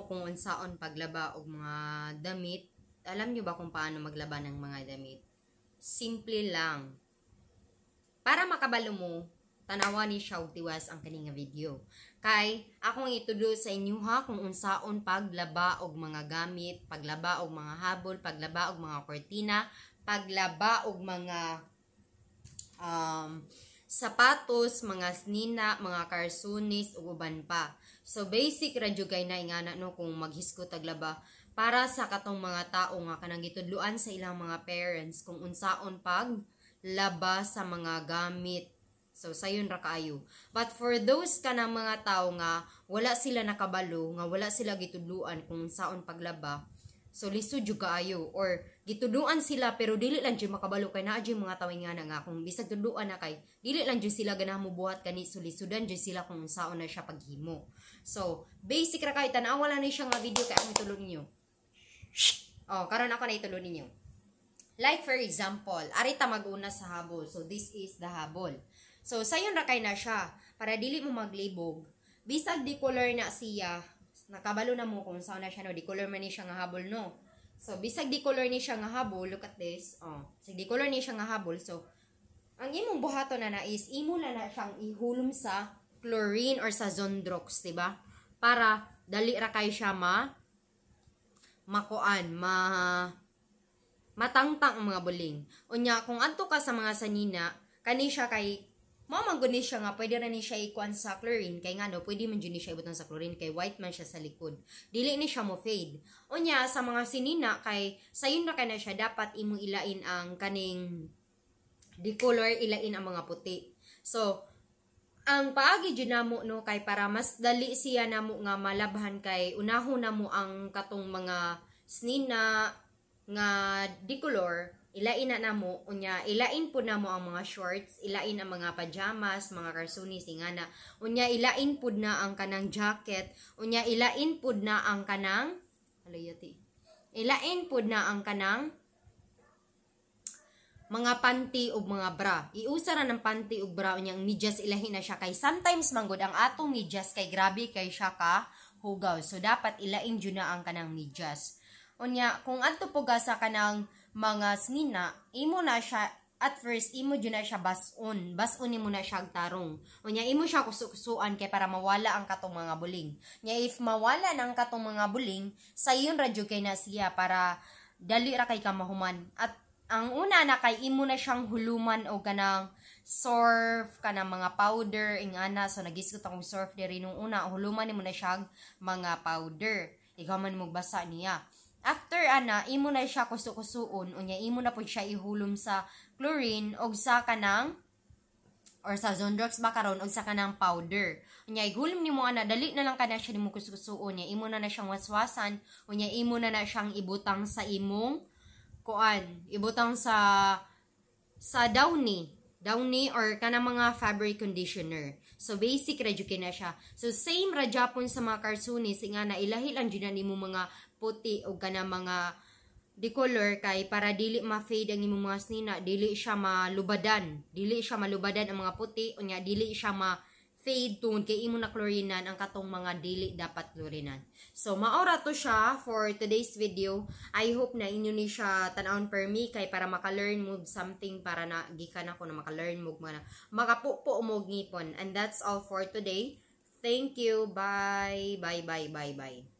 Kung unsaon paglaba og mga damit, alam nyo ba kung paano maglaba ng mga damit? Simple lang. Para makabalo mo, tanawa ni siya og tiwas ang kaninga video. Kay akong itudo sa inyo ha kung unsaon paglaba og mga gamit, paglaba og mga habol, paglaba og mga kortina, paglaba og mga sapatos, mga snina, mga karsunis ug uban pa. So basic ra jud kay na ingana no kung maghisko taglaba para sa katong mga tao nga kanang gitudluan sa ilang mga parents kung unsaon paglaba sa mga gamit. So sayon ra kaayo. But for those kanang mga tao nga wala sila nakabalo, nga wala sila gitudluan kung unsaon paglaba, so lisod jud kaayo or gituduan sila pero dili lang jud makabalo kay naa jud mga tawing nga kung bisag tuduan na kay dili lang jud sila ganah mobuhat kani so lisudan jud sila kung unsaon na siya paghimo. So basic ra kay tan-awa lang ni siya nga video kay ako itulon ninyo. Oh, karon ako na itulon ninyo. Like for example, ari ta mag-una sa habol. So this is the habol. So sayon ra kay na siya para dili mo maglibog. Bisag di color na siya, nakabalo na mo kung saan na siya, no? Di color man ni siya nga habol, no? So, bisag di color ni siya nga habol, look at this. Oh, bisag di color ni siya nga habol. So, ang imong buhaton na is, imo na siyang ihulom sa chlorine or sa Zondrox, diba? Para, dali ra kay siya matangtang ang mga buling. Unya, kung anto ka sa mga sanina, kani siya kay mamanggunin siya nga, pwede rin siya ikuan sa chlorine, kay nga no, pwede man dyan siya ibutan sa chlorine, kay white man siya sa likod. Dili ni siya mo fade. Unya, sa mga sinina, kay sayon na kay na siya, dapat imo ilain ang kaning decolor, ilain ang mga puti. So, ang paagi dyan na mo, no, kay para mas dali siya na mo nga malabhan, kay unahon na mo ang katong mga sinina nga decolor, ilain na mo, unya, ilain po na mo ang mga shorts, ilain ang mga pajamas, mga karsunis, ingana. Unya, ilain po na ang kanang jacket, unya, ilain po na ang kanang, ilain po na ang kanang mga panty o mga bra. Iusa ra ng panty o bra, unya, ang medyas ilahin na siya, kay sometimes manggod, ang atong medyas, kay grabe kay siya ka hugaw. So, dapat ilain dyan na ang kanang medyas. Unya, kung ato po sa kanang mga snina, imo na siya, at first, imo dyan na siya bason. Bason mo na siya tarong. Unya, imo siya kusukusuan kay para mawala ang katong mga buling. Nya, if mawala na ang katong mga buling, sayon radyo kay na siya para dali ra kay kamahuman. At ang una na kay imo na siyang huluman o kanang surf, kanang mga powder, ingana. So, nagisgot akong surf diri nung una. Huluman mo na siyang mga powder. Ikaw man mo basa niya. After imo na siya kusukusuon, unya imo na po siya ihulom sa chlorine og sa kanang or sa Zondrox ba karon og sa kanang powder. Unya ihulom nimo dali na lang kana siya nimo kusukusuon, unya imo na siyang waswasan, unya imo na siyang ibutang sa imong ibutang sa downy or kanang mga fabric conditioner. So, basic radyo na siya. So, same radyapon sa mga karsunis, nga na ilahi lang dyan nimo mga puti o kanang mga decolor kay para dili ma-fade ang imong mga snina, dili siya malubadan ang mga puti, unya dili siya ma-fade tungod kay imo na chlorinan ang katong mga dili dapat chlorinan. So, maora to siya for today's video. I hope na inyo ni siya tanawon per me kay para maka-learn mo something para na gikan ako na maka-learn mo makapupo mo ngipon. And that's all for today. Thank you. Bye. Bye. Bye. Bye. Bye.